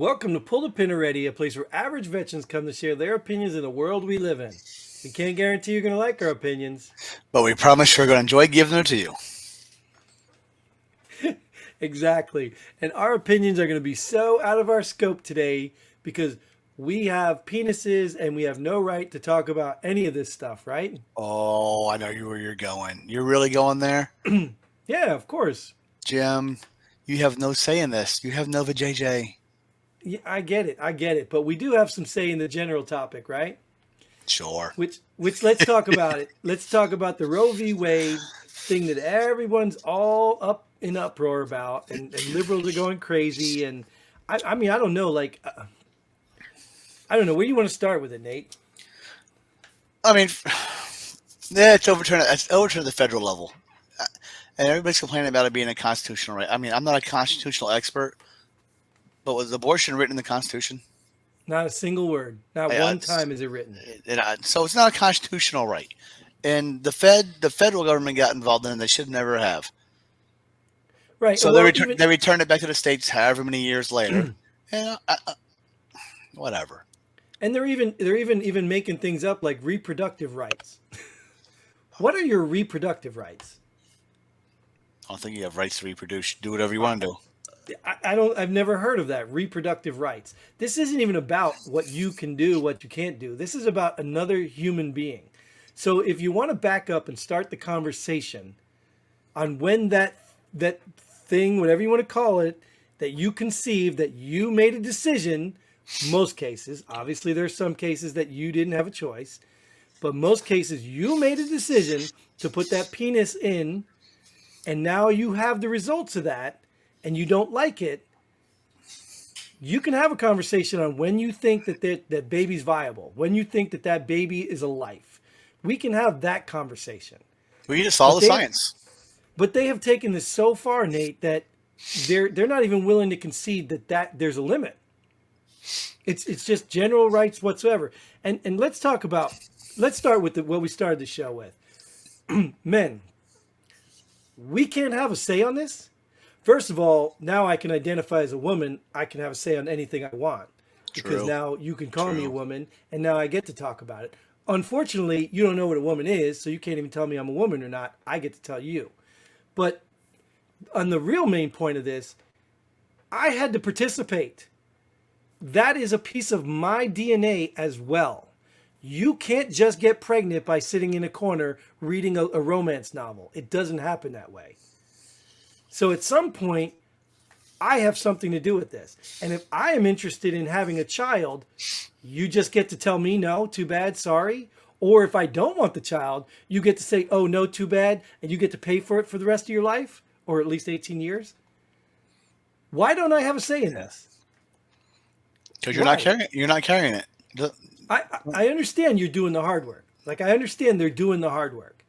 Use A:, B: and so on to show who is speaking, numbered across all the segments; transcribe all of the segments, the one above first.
A: Welcome to Pull the Pin Already, a place where average veterans come to share their opinions in the world we live in. We can't guarantee you're going to like our opinions.
B: But we promise we're going to enjoy giving them to you.
A: Exactly. And our opinions are going to be so out of our scope today because we have penises and we have no right to talk about any of this stuff, right?
B: Oh, I know where you're going. You're really going there?
A: Yeah, of course.
B: Jim, you have no say in this. You have no JJ.
A: Yeah, I get it. I get it. But we do have some say in the general topic, right?
B: Sure.
A: Which let's talk about it. Let's talk about the Roe v. Wade thing that everyone's all up in uproar about, and liberals are going crazy. And I mean, I don't know, I don't know. Where do you want to start with it, Nate?
B: I mean, yeah, it's overturned. It's overturned at the federal level. And everybody's complaining about it being a constitutional right. I mean, I'm not a constitutional expert, but was abortion written in the Constitution?
A: Not a single word. Not one time is it written.
B: So it's not a constitutional right. And the federal government got involved in it. They should never have.
A: Right.
B: So
A: Well,
B: they returned it back to the states however many years later. And whatever.
A: And they're even making things up like reproductive rights. What are your reproductive rights?
B: I don't think you have rights to reproduce. Do whatever you want to do.
A: I've never heard of that. Reproductive rights. This isn't even about what you can do, what you can't do. This is about another human being. So if you want to back up and start the conversation on when that thing, whatever you want to call it, that you conceived, that you made a decision, most cases, obviously there's some cases that you didn't have a choice, but most cases you made a decision to put that penis in, and now you have the results of that, and you don't like it. You can have a conversation on when you think that baby's viable, when you think that baby is a life. We can have that conversation.
B: We just follow the science.
A: But they have taken this so far, Nate, that they're not even willing to concede that there's a limit. It's just general rights whatsoever. And let's start with what we started the show with. Men, we can't have a say on this. First of all, now I can identify as a woman. I can have a say on anything I want. Because now you can call me a woman, and now I get to talk about it. Unfortunately, you don't know what a woman is, so you can't even tell me I'm a woman or not. I get to tell you. But on the real main point of this, I had to participate. That is a piece of my DNA as well. You can't just get pregnant by sitting in a corner reading a romance novel. It doesn't happen that way. So at some point, I have something to do with this. And if I am interested in having a child, you just get to tell me, no, too bad, sorry. Or if I don't want the child, you get to say, oh, no, too bad, and you get to pay for it for the rest of your life, or at least 18 years. Why don't I have a say in this?
B: Because you're not carrying it.
A: I understand you're doing the hard work. Like, I understand they're doing the hard work.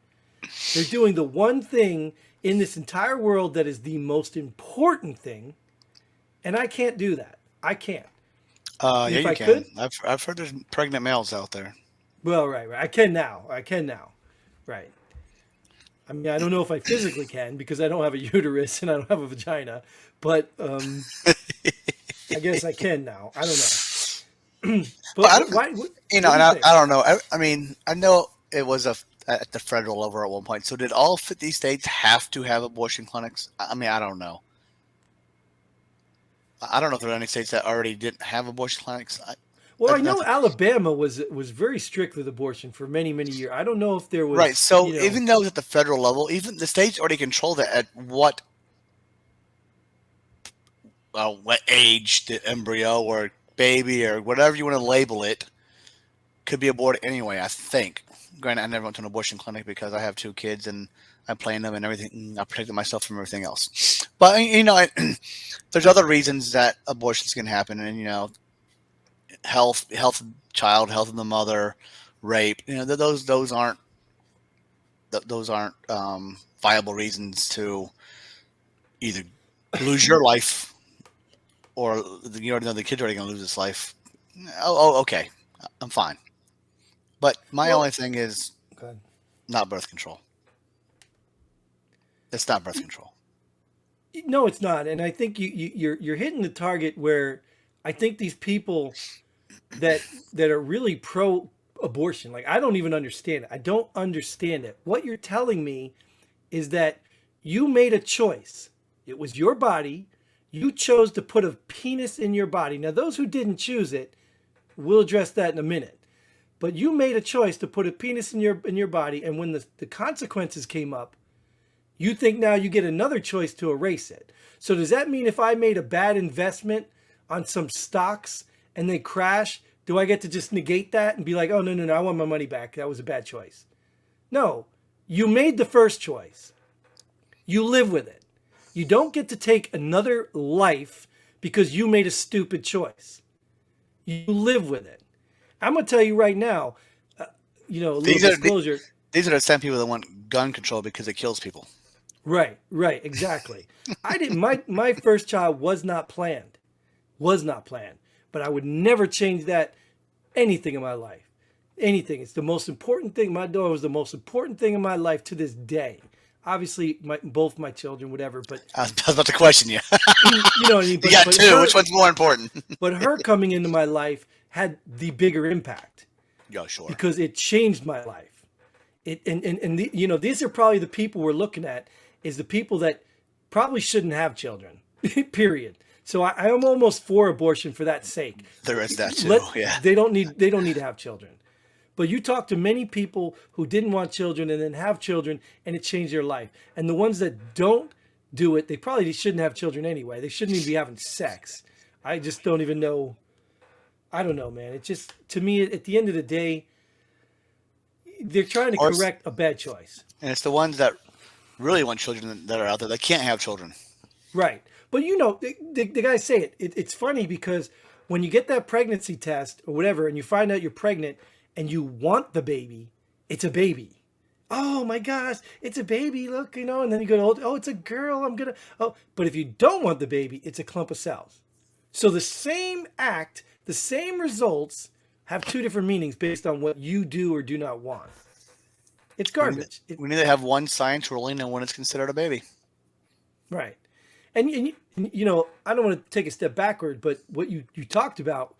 A: They're doing the one thing in this entire world that is the most important thing, and I can't do that. I can't.
B: Yeah, you can. I've heard there's pregnant males out there.
A: Well, right. I can now. Right. I mean, I don't know if I physically can because I don't have a uterus and I don't have a vagina, but I guess I can now. I don't know. But why?
B: I don't know. I mean, I know it was at the federal level at one point. So did all 50 states have to have abortion clinics? I mean, I don't know. I don't know if there are any states that already didn't have abortion clinics.
A: Well, I know Alabama was very strict with abortion for many, many years. I don't know if there was...
B: Right, so even though it's at the federal level, even the states already control that at what age the embryo or baby or whatever you want to label it could be aborted anyway, I think. Granted, I never went to an abortion clinic because I have 2 kids and I plan them and everything. I protected myself from everything else. But, there's other reasons that abortions can happen. And, health of child, health of the mother, rape. Those aren't viable reasons to either lose your life or you already know the kid's already going to lose his life. Okay. I'm fine. But my only thing is not birth control. It's not birth control.
A: No, it's not. And I think you're hitting the target where I think these people that are really pro abortion, like I don't even understand it. I don't understand it. What you're telling me is that you made a choice. It was your body. You chose to put a penis in your body. Now, those who didn't choose it, we'll address that in a minute. But you made a choice to put a penis in your body, and when the consequences came up, you think now you get another choice to erase it. So does that mean if I made a bad investment on some stocks and they crash, do I get to just negate that and be like, oh, no, no, no, I want my money back. That was a bad choice. No, you made the first choice. You live with it. You don't get to take another life because you made a stupid choice. You live with it. I'm going to tell you right now, a little
B: These are
A: disclosure.
B: these are the same people that want gun control because it kills people.
A: Right, exactly. I didn't. My first child was not planned, but I would never change that anything in my life. Anything. It's the most important thing. My daughter was the most important thing in my life to this day. Obviously, both my children, whatever. But
B: I was about to question you.
A: you know what I mean.
B: You got two. Which one's more important?
A: But her coming into my life had the bigger impact
B: Yeah, sure.
A: because it changed my life. These are probably the people we're looking at, is the people that probably shouldn't have children. Period. So I am almost for abortion for that sake.
B: There is that too. Yeah.
A: They don't need to have children. But you talk to many people who didn't want children and then have children, and it changed their life. And the ones that don't do it, they probably shouldn't have children anyway. They shouldn't even be having sex. I just don't even know. I don't know, man. It just, to me, at the end of the day, they're trying to correct a bad choice.
B: And it's the ones that really want children that are out there that can't have children.
A: Right. But the guys say it. It's funny because when you get that pregnancy test or whatever, and you find out you're pregnant and you want the baby, it's a baby. Oh my gosh, it's a baby. Look, and then you go to, oh, it's a girl. But if you don't want the baby, it's a clump of cells. So the same act, the same results have two different meanings based on what you do or do not want. It's garbage.
B: We need to have one science ruling and when it's considered a baby.
A: Right. And I don't want to take a step backward, but what you talked about,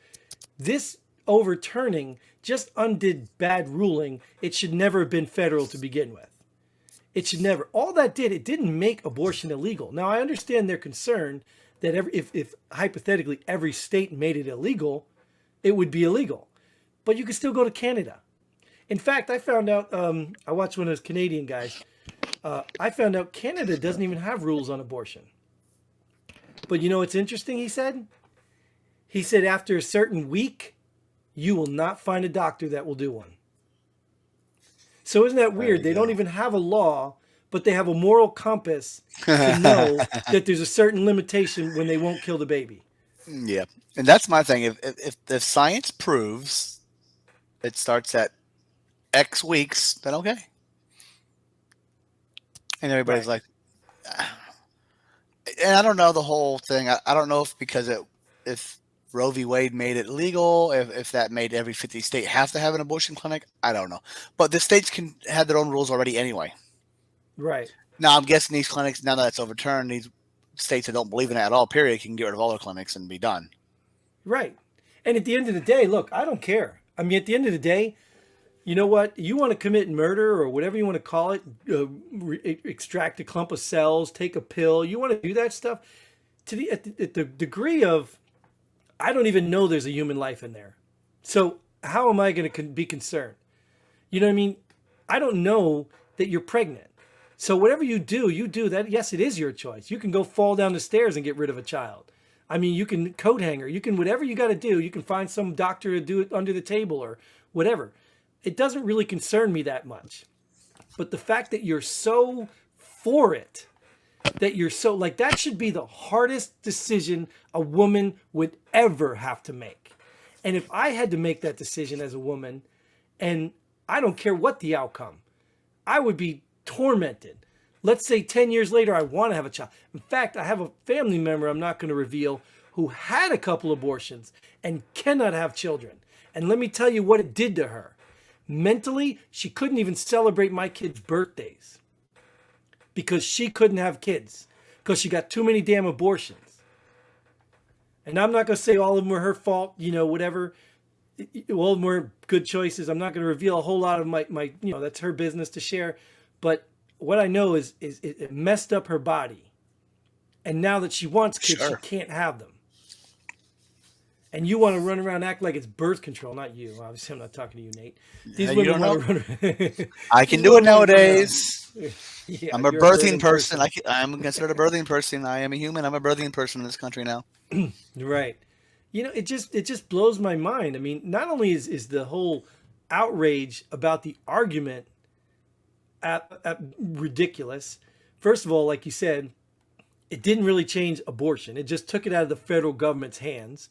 A: this overturning just undid bad ruling. It should never have been federal to begin with. It should never. All that did, it didn't make abortion illegal. Now, I understand their concern that if hypothetically every state made it illegal, it would be illegal. But you could still go to Canada. In fact, I found out, I watched one of those Canadian guys. I found out Canada doesn't even have rules on abortion. But it's interesting, he said? He said after a certain week, you will not find a doctor that will do one. So isn't that weird? They don't even have a law, but they have a moral compass to know that there's a certain limitation when they won't kill the baby.
B: Yeah. And that's my thing. If science proves it starts at X weeks, then okay. And everybody's like, and I don't know the whole thing. I don't know if Roe v. Wade made it legal, if that made every 50 state have to have an abortion clinic. I don't know. But the states can have their own rules already anyway.
A: Right.
B: Now, I'm guessing these clinics, now that it's overturned, these states that don't believe in it at all, period, can get rid of all their clinics and be done.
A: Right. And at the end of the day, look, I don't care. I mean, at the end of the day, you know what? You want to commit murder or whatever you want to call it, extract a clump of cells, take a pill. You want to do that stuff at the degree of, I don't even know there's a human life in there. So how am I going to be concerned? You know what I mean? I don't know that you're pregnant. So whatever you do that. Yes, it is your choice. You can go fall down the stairs and get rid of a child. I mean, you can coat hanger. You can, whatever you got to do. You can find some doctor to do it under the table or whatever. It doesn't really concern me that much. But the fact that you're so for it, that you're so, like, that should be the hardest decision a woman would ever have to make. And if I had to make that decision as a woman, and I don't care what the outcome, I would be tormented. Let's say 10 years later, I want to have a child. In fact, I have a family member I'm not going to reveal who had a couple abortions and cannot have children. And let me tell you what it did to her. Mentally, she couldn't even celebrate my kids' birthdays because she couldn't have kids because she got too many damn abortions. And I'm not going to say all of them were her fault, whatever. All of them were good choices. I'm not going to reveal a whole lot of my that's her business to share. But what I know is it messed up her body. And now that she wants kids, she
B: Sure.
A: can't have them. And you want to run around and act like it's birth control, not you. Obviously, I'm not talking to you, Nate. These
B: Yeah, you
A: women
B: don't know.
A: want to run.
B: I
A: These
B: can do it
A: women want to run around.
B: nowadays.
A: Yeah,
B: I'm a
A: you're a
B: birthing
A: birthing
B: person.
A: person,
B: I'm considered a birthing person. I am a human. I'm a birthing person in this country now.
A: right? It just blows my mind. I mean, not only is the whole outrage about the argument at ridiculous. First of all, like you said, it didn't really change abortion. It just took it out of the federal government's hands.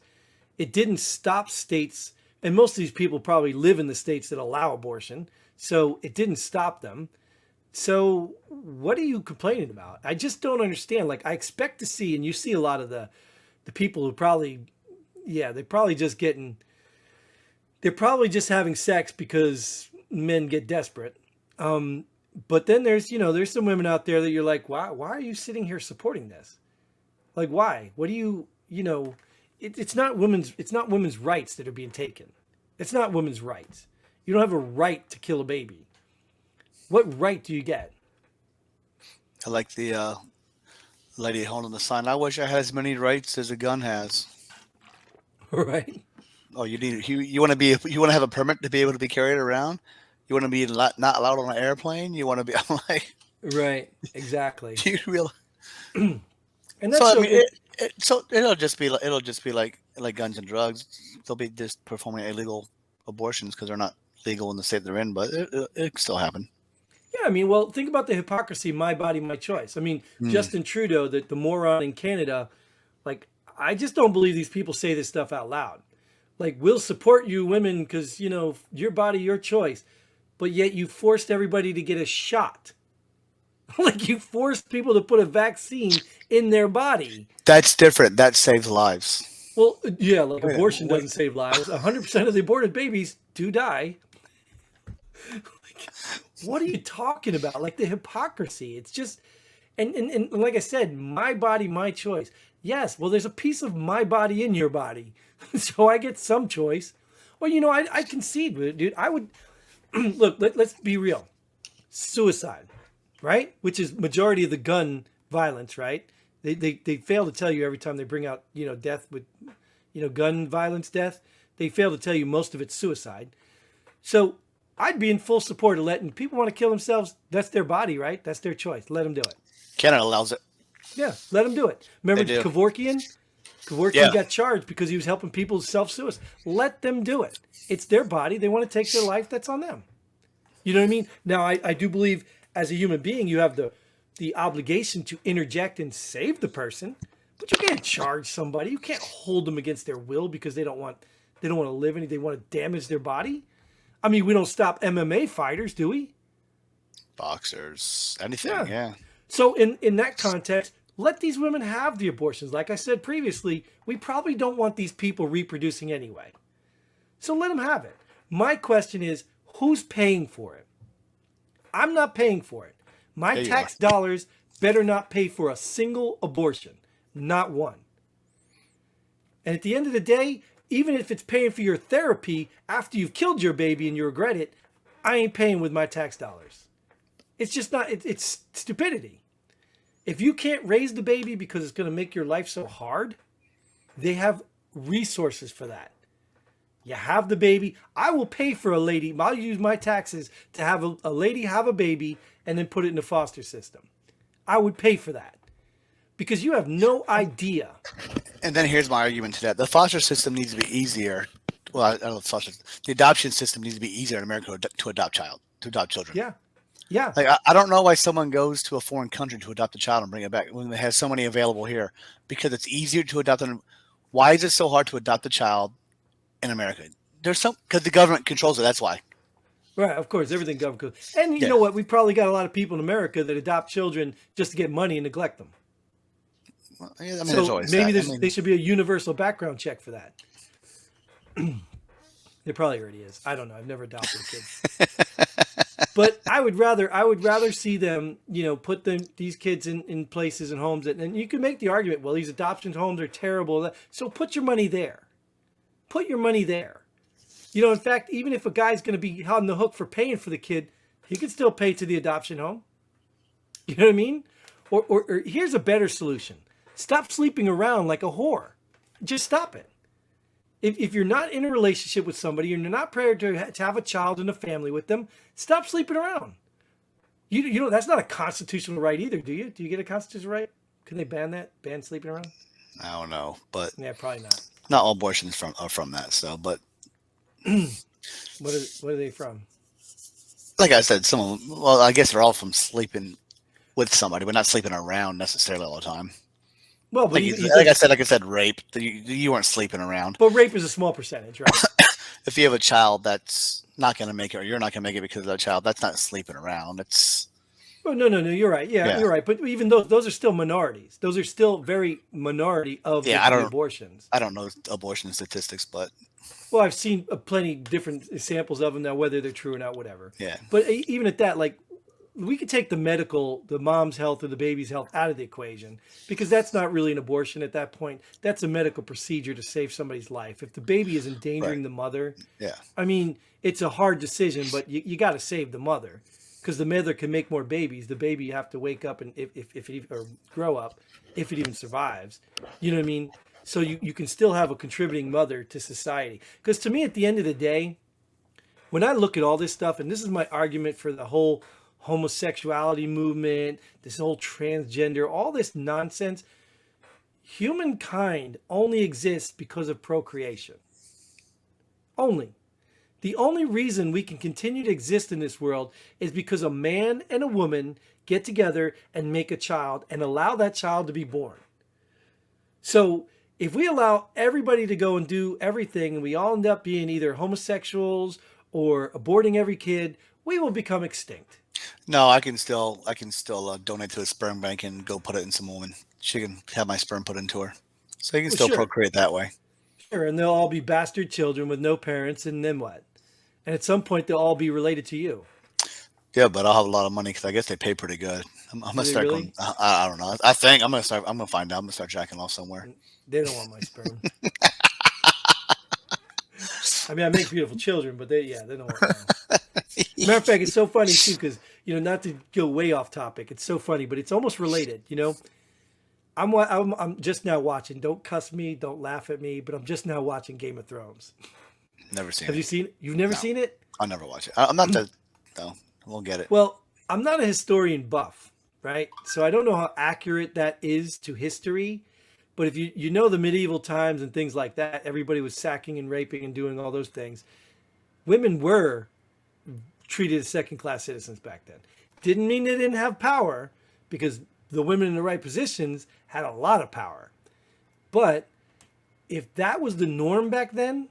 A: It didn't stop states, and most of these people probably live in the states that allow abortion, so it didn't stop them. So what are you complaining about? I just don't understand. Like I expect to see, and you see a lot of the people who probably, yeah, they're probably just having sex because men get desperate. But then there's some women out there that you're like, why are you sitting here supporting this? Like, why? What do it's not women's rights that are being taken. It's not women's rights. You don't have a right to kill a baby. What right do you get?
B: I like the lady holding the sign. I wish I had as many rights as a gun has.
A: Right?
B: Oh, you want to have a permit to be able to be carried around. You want to be not allowed on an airplane. You want to be. I'm like,
A: Right. Exactly.
B: do you real?
A: And
B: So
A: that's
B: I
A: so
B: mean,
A: it,
B: so it'll just be like guns and drugs. They'll be just performing illegal abortions because they're not legal in the state they're in, but it can still happen.
A: yeah, I mean, well, think about the hypocrisy, my body, my choice. I mean,
B: Mm.
A: Justin Trudeau, the moron in Canada, like, I just don't believe these people say this stuff out loud. Like, we'll support you women because, your body, your choice. But yet you forced everybody to get a shot. Like, you forced people to put a vaccine in their body.
B: That's different. That saves lives.
A: Well, yeah, like
B: Wait,
A: abortion
B: wait.
A: doesn't save lives. 100% of the aborted babies do die. What are you talking about? Like the hypocrisy. It's just, and like I said, my body, my choice. Yes, well, there's a piece of my body in your body. So I get some choice. Well, I concede with it, dude. I would, look, let's be real. Suicide, right? Which is majority of the gun violence, right? They fail to tell you every time they bring out, death with, gun violence death. They fail to tell you most of it's suicide. So I'd be in full support of letting people want to kill themselves. That's their body, right? That's their choice. Let them do it.
B: Canada allows it.
A: Yeah, let them do it.
B: They
A: Remember
B: do.
A: Kevorkian? Kevorkian
B: Yeah.
A: got charged because he was helping people self-suicide. Let them do it. It's their body. They want to take their life. That's on them. You know what I mean? Now, I do believe as a human being, you have the obligation to interject and save the person, but you can't charge somebody. You can't hold them against their will because they don't want to live any. They want to damage their body. I mean, we don't stop MMA fighters, do we?
B: Boxers, anything.
A: Yeah.
B: Yeah.
A: So in that context, let these women have the abortions. Like I said previously, we probably don't want these people reproducing anyway. So let them have it. My question is, who's paying for it? I'm not paying for it. My
B: There you
A: tax
B: are.
A: dollars better not pay for a single abortion, not one. And at the end of the day, even if it's paying for your therapy after you've killed your baby and you regret it, I ain't paying with my tax dollars. It's just not, it's stupidity. If you can't raise the baby because it's going to make your life so hard, they have resources for that. You have the baby. I will pay for a lady. I'll use my taxes to have a lady have a baby and then put it in the foster system. I would pay for that because you have no idea.
B: And then here's my argument to that: the foster system needs to be easier. Well, I don't know. The adoption system needs to be easier in America to adopt children.
A: Yeah. Yeah.
B: Like I don't know why someone goes to a foreign country to adopt a child and bring it back when they have so many available here. Because it's easier to adopt them. Why is it so hard to adopt a child in America? Because the government controls it. That's why.
A: Right. Of course, everything government. And you
B: Yeah.
A: know what? We probably got a lot of people in America that adopt children just to get money and neglect them.
B: Well, yeah, I mean, there's
A: So
B: always
A: maybe
B: that. I mean,
A: there should be a universal background check for that. There probably already is. I don't know. I've never adopted a kid. But I would rather see them, put these kids in places and homes and you can make the argument, well, these adoption homes are terrible. So put your money there. Put your money there. In fact, even if a guy's going to be on the hook for paying for the kid, he can still pay to the adoption home. You know what I mean? Or here's a better solution. Stop sleeping around like a whore. Just stop it. If you're not in a relationship with somebody and you're not prepared to have a child and a family with them, stop sleeping around. That's not a constitutional right either, do you? Do you get a constitutional right? Can they ban that? Ban sleeping around?
B: I don't know, but
A: Yeah, probably not.
B: not all abortions are from that. So, but
A: What are they from?
B: like I said, some of them, well, I guess they're all from sleeping with somebody, but not sleeping around necessarily all the time.
A: Well, but
B: Like I said, rape. You weren't sleeping around.
A: But rape is a small percentage, right?
B: If you have a child that's not going to make it, or you're not going to make it because of that child, that's not sleeping around. It's
A: Oh, no, you're right. Yeah, you're right. But even those are still minorities. Those are still very minority of the abortions.
B: I don't know abortion statistics, but
A: Well, I've seen plenty different samples of them now, whether they're true or not, whatever.
B: yeah.
A: But even at that, like, we could take the mom's health or the baby's health out of the equation because that's not really an abortion at that point. That's a medical procedure to save somebody's life. If the baby is endangering the mother,
B: Yeah.
A: I mean, it's a hard decision, but you got to save the mother because the mother can make more babies. The baby you have to wake up and if it, or grow up if it even survives. You know what I mean? So you can still have a contributing mother to society. Because to me, at the end of the day, when I look at all this stuff, and this is my argument for the whole homosexuality movement, this whole transgender, all this nonsense, humankind only exists because of procreation. Only. The only reason we can continue to exist in this world is because a man and a woman get together and make a child and allow that child to be born. So if we allow everybody to go and do everything and we all end up being either homosexuals or aborting every kid, we will become extinct.
B: No, I can still donate to a sperm bank and go put it in some woman. She can have my sperm put into her, so you can still procreate that way.
A: Sure, and they'll all be bastard children with no parents, and then what? And at some point, they'll all be related to you.
B: Yeah, but I'll have a lot of money because I guess they pay pretty good. I'm gonna start going. I don't know. I think I'm gonna start. I'm gonna find out. I'm gonna start jacking off somewhere.
A: They don't want my sperm. I mean, I make beautiful children, but they don't want mine. Matter of fact, it's so funny too because not to go way off topic. It's so funny, but it's almost related. I'm just now watching. Don't cuss me. Don't laugh at me. But I'm just now watching Game of Thrones.
B: Never seen it.
A: Have you seen it? You've never seen it?
B: I'll never watch it. I'm not that. No, I won't get it.
A: Well, I'm not a historian buff, right? So I don't know how accurate that is to history. But if you know the medieval times and things like that, everybody was sacking and raping and doing all those things. Women were treated as second-class citizens back then. Didn't mean they didn't have power because the women in the right positions had a lot of power. But if that was the norm back then,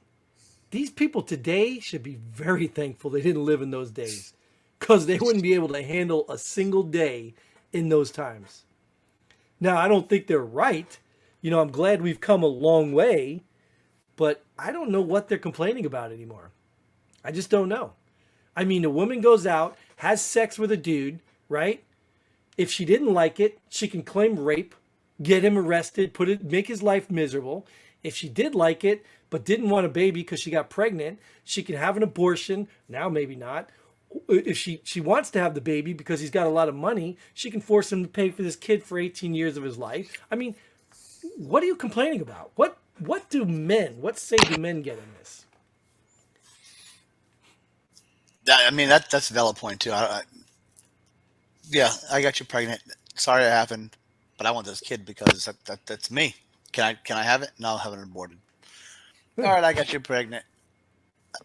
A: these people today should be very thankful they didn't live in those days because they wouldn't be able to handle a single day in those times. Now, I don't think they're right. I'm glad we've come a long way, but I don't know what they're complaining about anymore. I just don't know. I mean, a woman goes out, has sex with a dude, right? If she didn't like it, she can claim rape, get him arrested, make his life miserable. If she did like it, but didn't want a baby because she got pregnant, she can have an abortion. Now, maybe not. If she wants to have the baby because he's got a lot of money, she can force him to pay for this kid for 18 years of his life. I mean, what are you complaining about? What say do men get in this?
B: I mean, that's a valid point too. Yeah, I got you pregnant. Sorry it happened, but I want this kid because that's me. Can I have it? No, I'll have it aborted. All right, I got you pregnant.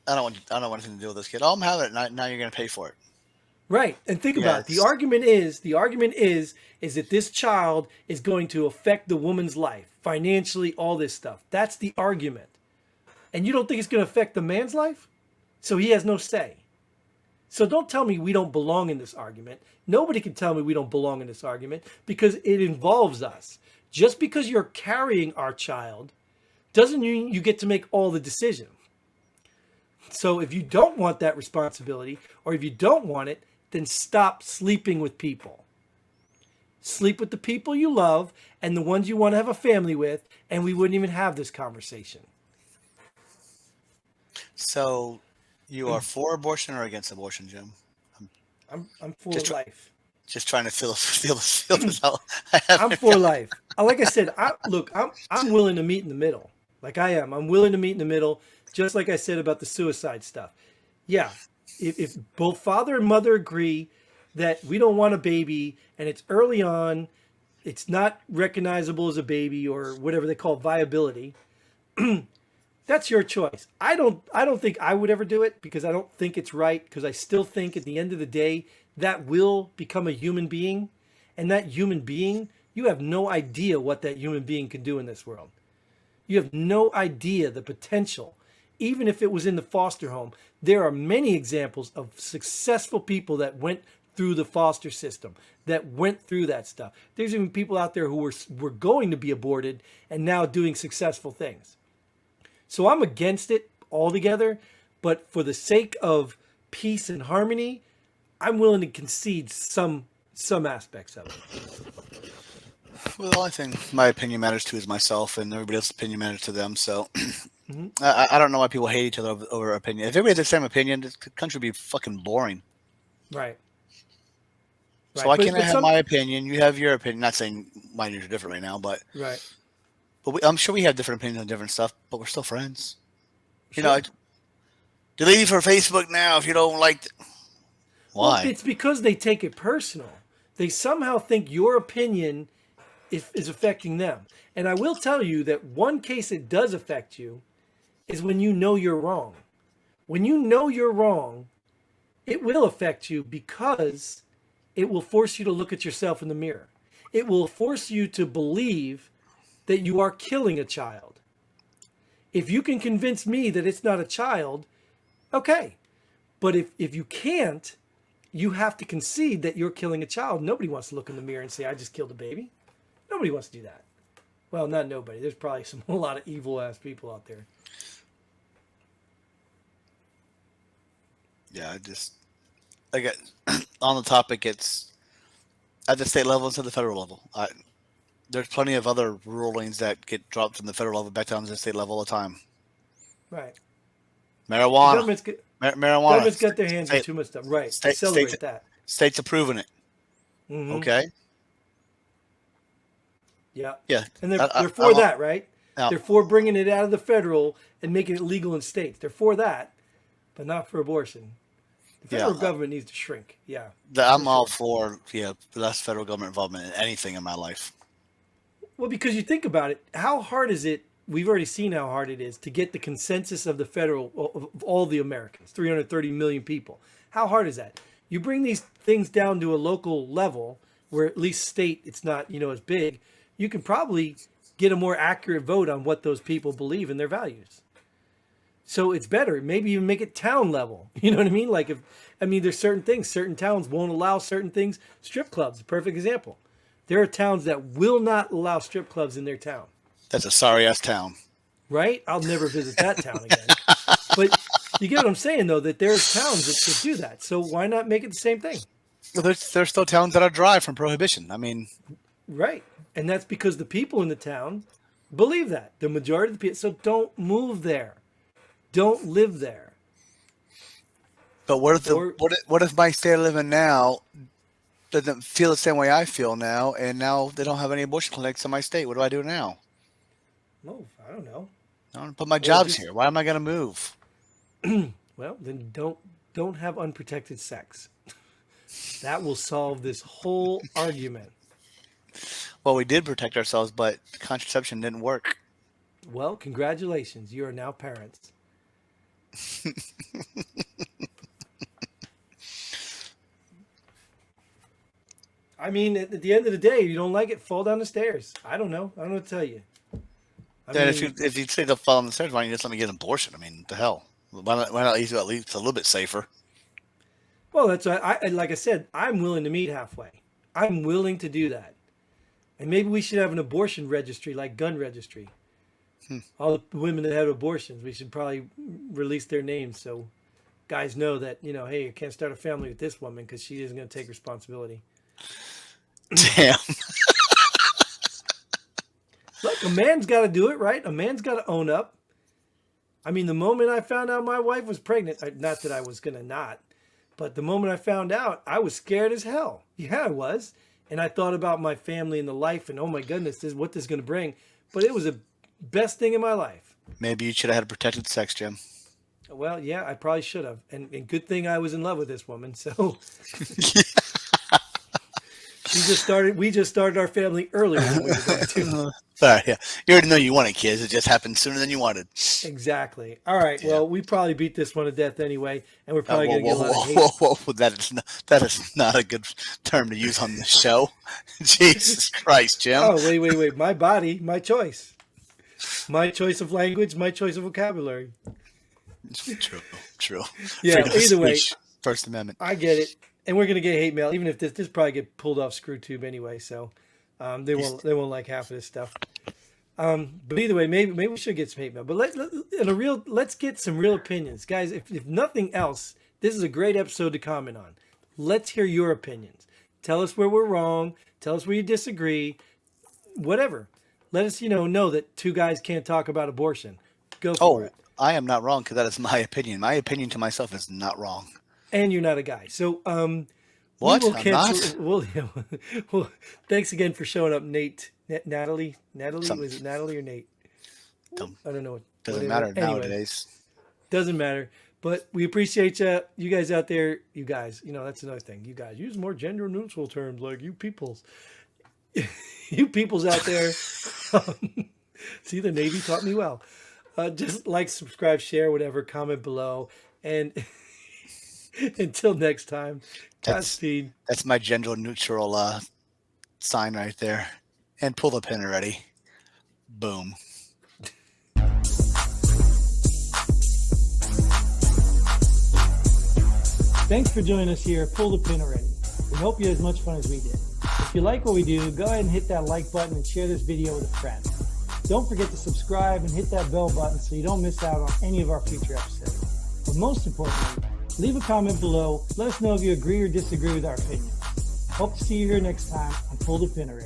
B: I don't want anything to do with this kid. Oh, I'm having it. Now you're going to pay for it.
A: Right. And think about it. The argument is that this child is going to affect the woman's life financially, all this stuff. That's the argument. And you don't think it's going to affect the man's life? So he has no say. So don't tell me we don't belong in this argument. Nobody can tell me we don't belong in this argument because it involves us. Just because you're carrying our child doesn't mean you get to make all the decision. So if you don't want that responsibility, or if you don't want it, then stop sleeping with people. Sleep with the people you love and the ones you want to have a family with, and we wouldn't even have this conversation.
B: So, you are for abortion or against abortion, Jim? I'm
A: I'm for
B: just
A: life.
B: just trying to feel this out. I
A: I'm
B: haven't.
A: for life. Like I said, I'm willing to meet in the middle. Like I am. I'm willing to meet in the middle. Just like I said about the suicide stuff. Yeah, if both father and mother agree that we don't want a baby and it's early on, it's not recognizable as a baby or whatever they call viability. That's your choice. I don't think I would ever do it because I don't think it's right because I still think at the end of the day that will become a human being, and that human being, you have no idea what that human being can do in this world. You have no idea the potential. Even if it was in the foster home, there are many examples of successful people that went through the foster system, that went through that stuff. There's even people out there who were going to be aborted and now doing successful things. So I'm against it altogether, but for the sake of peace and harmony, I'm willing to concede some aspects of it.
B: Well, the only thing my opinion matters to is myself, and everybody else's opinion matters to them. So
A: Hmm.
B: I don't know why people hate each other over opinion. If everybody had the same opinion, this country would be fucking boring.
A: Right,
B: So
A: right.
B: why
A: But
B: can't I
A: but
B: have
A: some
B: my opinion? You have your opinion. Not saying mine and yours are different right now,
A: right,
B: but I'm sure we have different opinions on different stuff. But we're still friends. You know,
A: sure.
B: delete you for Facebook now if you don't like.
A: Well,
B: Why?
A: it's because they take it personal. They somehow think your opinion is affecting them. And I will tell you that one case it does affect you is when you know you're wrong. When you know you're wrong, it will affect you because it will force you to look at yourself in the mirror. It will force you to believe that you are killing a child. If you can convince me that it's not a child, okay. But if you can't, you have to concede that you're killing a child. Nobody wants to look in the mirror and say, I just killed a baby. Nobody wants to do that. Well, not nobody. There's probably a lot of evil ass people out there.
B: Yeah, I just like on the topic. It's at the state level instead of the federal level. There's plenty of other rulings that get dropped from the federal level back down to the state level all the time.
A: Right. The
B: Marijuana, marijuana,
A: government's got their hands in
B: state,
A: too much stuff. Right. They
B: states,
A: celebrate that.
B: states approving it.
A: Hmm.
B: Okay,
A: Yeah.
B: yeah.
A: And they're
B: I, I,
A: they're for
B: I'm,
A: that, right?
B: now,
A: They're for bringing it out of the federal and making it legal in states. They're for that, but not for abortion. The
B: yeah,
A: federal government needs to shrink. Yeah, for
B: I'm all
A: sure.
B: for less federal government involvement in anything in my life.
A: Well, because you think about it, how hard is it? We've already seen how hard it is to get the consensus of the federal of all the Americans, 330 million people. How hard is that? You bring these things down to a local level where at least state it's not, as big, you can probably get a more accurate vote on what those people believe in their values. So it's better. Maybe even make it town level. You know what I mean? Like there's certain things, certain towns won't allow certain things. Strip clubs, a perfect example. There are towns that will not allow strip clubs in their town,
B: That's a sorry ass town.
A: right? I'll never visit that town again. But you get what I'm saying, though, that there's towns that do that. So why not make it the same thing?
B: Well, there's still towns that are dry from prohibition. I mean,
A: Right. And that's because the people in the town believe that. The majority of the people. So don't move there. Don't live there.
B: but
A: Or
B: what if my state I live in now doesn't feel the same way I feel now, and now they don't have any abortion clinics in my state? What do I do now?
A: no, I don't know.
B: I don't put my
A: Or
B: jobs
A: just
B: here. Why am I going to move?
A: well, then don't have unprotected sex. That will solve this whole argument.
B: Well, we did protect ourselves, but contraception didn't work.
A: Well, congratulations. You are now parents. I mean, at the end of the day, if you don't like it, fall down the stairs. I don't know. I don't know what to tell you. I
B: Then
A: mean,
B: if you say they'll fall on the stairs, why don't you just let me get an abortion? I mean, the hell. Why not at least a little bit safer?
A: well, that's why like I said, I'm willing to meet halfway. I'm willing to do that. And maybe we should have an abortion registry like gun registry. All the women that had abortions, we should probably release their names so guys know that, hey, you can't start a family with this woman because she isn't going to take responsibility.
B: Damn.
A: Look, a man's got to do it, right? A man's got to own up. I mean, the moment I found out my wife was pregnant, not that I was going to not, but the moment I found out, I was scared as hell. Yeah, I was. And I thought about my family and the life and, oh my goodness, what this is going to bring. But it was the best thing in my life.
B: Maybe you should have had a protected sex, Jim.
A: Well, yeah, I probably should have. And good thing I was in love with this woman. So we just started our family earlier than we were going to.
B: Sorry, yeah. You already know you wanted kids. It just happened sooner than you wanted.
A: Exactly. All right. Yeah. Well, we probably beat this one to death anyway, and we're probably going to get a lot of hate.
B: Whoa. That is not a good term to use on the show. Jesus Christ, Jim.
A: Oh, wait. My body, my choice. My choice of language, my choice of vocabulary.
B: True.
A: Yeah, either way.
B: First Amendment.
A: I get it. And we're going to get hate mail, even if this probably get pulled off ScrewTube anyway, so they won't like half of this stuff. But either way, maybe we should get some hate mail. But let's get some real opinions, guys. If nothing else, this is a great episode to comment on. Let's hear your opinions. Tell us where we're wrong. Tell us where you disagree. Whatever. Let us know that two guys can't talk about abortion. Go for it.
B: I am not wrong because that is my opinion. My opinion to myself is not wrong.
A: And you're not a guy. So
B: what?
A: We will
B: cancel.
A: Well, thanks again for showing up, Nate. Natalie? Was it Natalie or Nate? I don't know.
B: Doesn't matter nowadays.
A: Doesn't matter. But we appreciate you guys out there. You guys, that's another thing. You guys use more gender neutral terms like you peoples. You peoples out there. See, the Navy taught me well. Just like, subscribe, share, whatever, comment below. And until next time, Godspeed.
B: That's my gender neutral sign right there. And pull the pin already. Boom.
A: Thanks for joining us here. Pull the pin already. We hope you had as much fun as we did. If you like what we do, go ahead and hit that like button and share this video with a friend. Don't forget to subscribe and hit that bell button so you don't miss out on any of our future episodes. But most importantly, leave a comment below. Let us know if you agree or disagree with our opinions. Hope to see you here next time on Pull the Pin Already.